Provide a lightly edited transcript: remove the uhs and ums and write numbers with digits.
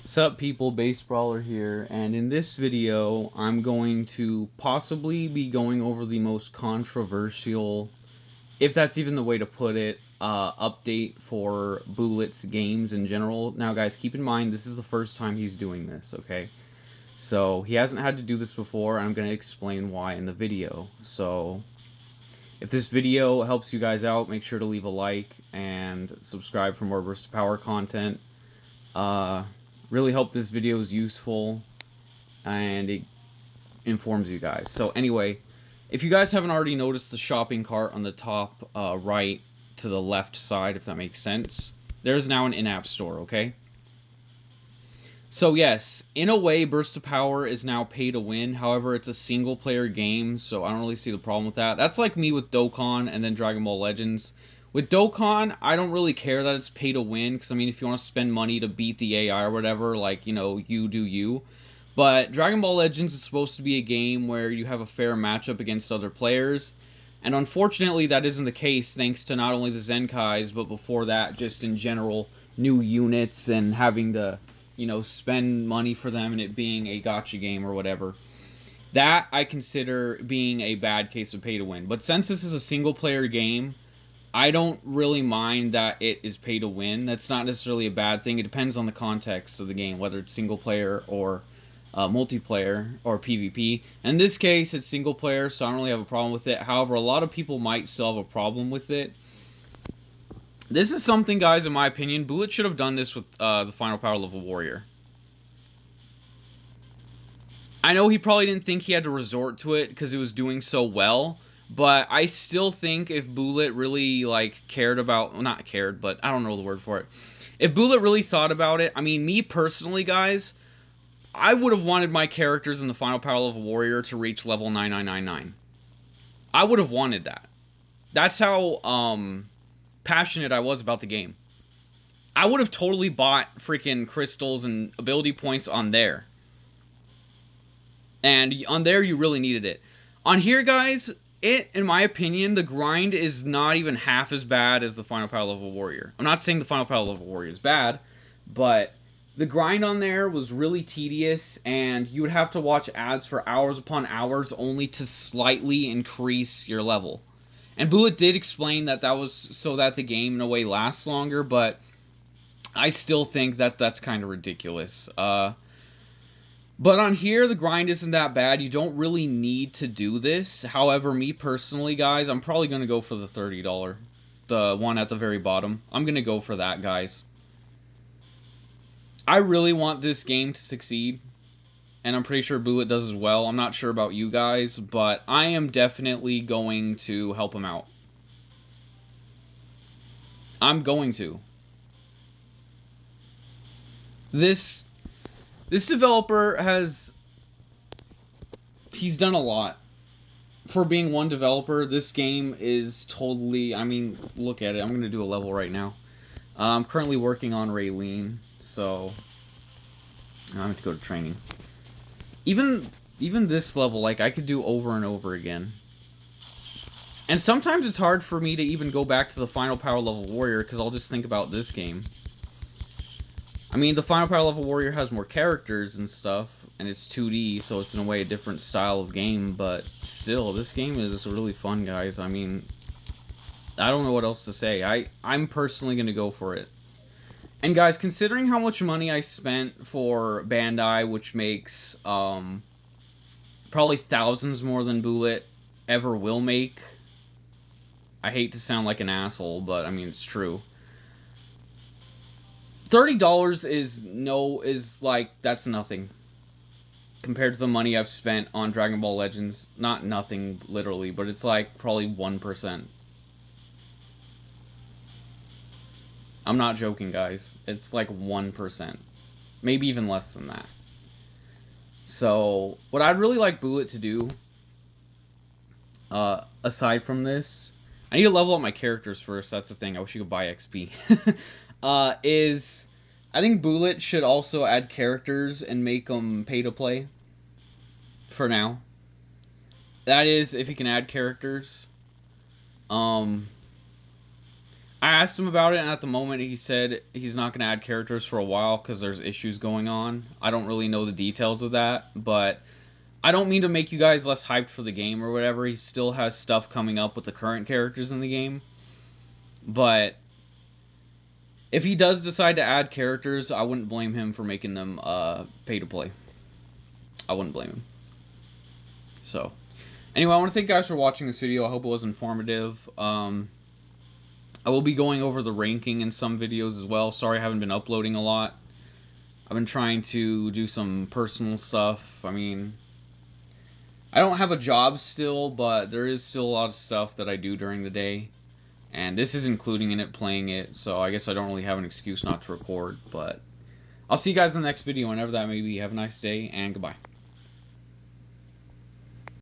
Sup people, Base Brawler here, and in this video I'm going to possibly be going over the most controversial, if that's even the way to put it, update for Bullets games in general. Now guys, keep in mind this is the first time he's doing this, okay? So he hasn't had to do this before, and I'm going to explain why in the video. So if this video helps you guys out, make sure to leave a like and subscribe for more Burst of Power content. Uh, really hope this video is useful and it informs you guys. So anyway, if you guys haven't already noticed the shopping cart on the top right to the left side, if that makes sense, there's now an in-app store, okay? So yes, in a way, Burst of Power is now pay to win. However, it's a single-player game, so I don't really see the problem with that. That's like me with Dokkan and then Dragon Ball Legends. With Dokkan, I don't really care that it's pay to win, because I mean, if you want to spend money to beat the AI or whatever, like, you know, you do you. But Dragon Ball Legends is supposed to be a game where you have a fair matchup against other players. And unfortunately, that isn't the case thanks to not only the Zenkais, but before that, just in general, new units and having to, you know, spend money for them and it being a gacha game or whatever. That I consider being a bad case of pay to win. But since this is a single player game, I don't really mind that it is pay to win. That's not necessarily a bad thing. It depends on the context of the game, whether it's single player or multiplayer or PvP. In this case, it's single player, so I don't really have a problem with it. However, a lot of people might still have a problem with it. This is something, guys, in my opinion, Bullet should have done this with the Final Power Level Warrior. I know he probably didn't think he had to resort to it because it was doing so well, but I still think if Bullet really, like, cared about... Well, not cared, but I don't know the word for it. If Bullet really thought about it, I mean, me personally, guys, I would have wanted my characters in the Final Power Level Warrior to reach level 9999. I would have wanted that. That's how passionate I was about the game. I would have totally bought freaking crystals and ability points on there. And on there, you really needed it. On here, guys, in my opinion, the grind is not even half as bad as the Final Power Level Warrior. I'm not saying the Final Power Level Warrior is bad, but the grind on there was really tedious, and you would have to watch ads for hours upon hours only to slightly increase your level. And Bullet did explain that that was so that the game, in a way, lasts longer, but I still think that that's kind of ridiculous. But on here, the grind isn't that bad. You don't really need to do this. However, me personally, guys, I'm probably going to go for the $30. The one at the very bottom. I'm going to go for that, guys. I really want this game to succeed. And I'm pretty sure Bullet does as well. I'm not sure about you guys, but I am definitely going to help him out. I'm going to. This developer has... He's done a lot. For being one developer, this game is totally... I mean, look at it. I'm going to do a level right now. I'm currently working on Raylene, so... I have to go to training. Even this level, like, I could do over and over again. And sometimes it's hard for me to even go back to the Final Power Level Warrior, because I'll just think about this game. I mean, the Final Power Level Warrior has more characters and stuff, and it's 2D, so it's in a way a different style of game, but still, this game is really fun, guys. I mean, I don't know what else to say. I'm personally going to go for it. And guys, considering how much money I spent for Bandai, which makes probably thousands more than Bullet ever will make, I hate to sound like an asshole, but I mean, it's true. $30 is like, that's nothing compared to the money I've spent on Dragon Ball Legends. Not nothing, literally, but it's like probably 1%. I'm not joking, guys. It's like 1%. Maybe even less than that. So, what I'd really like Bullet to do, aside from this... I need to level up my characters first, that's the thing. I wish you could buy XP. Is... I think Bullet should also add characters and make them pay to play. For now. That is, if he can add characters. I asked him about it, and at the moment he said he's not going to add characters for a while because there's issues going on. I don't really know the details of that, but I don't mean to make you guys less hyped for the game or whatever. He still has stuff coming up with the current characters in the game. But if he does decide to add characters, I wouldn't blame him for making them pay to play. I wouldn't blame him. So, anyway, I want to thank you guys for watching this video. I hope it was informative. I will be going over the ranking in some videos as well. Sorry I haven't been uploading a lot. I've been trying to do some personal stuff. I mean, I don't have a job still, but there is still a lot of stuff that I do during the day. And this is including in it playing it, so I guess I don't really have an excuse not to record. But I'll see you guys in the next video, whenever that may be. Have a nice day, and goodbye.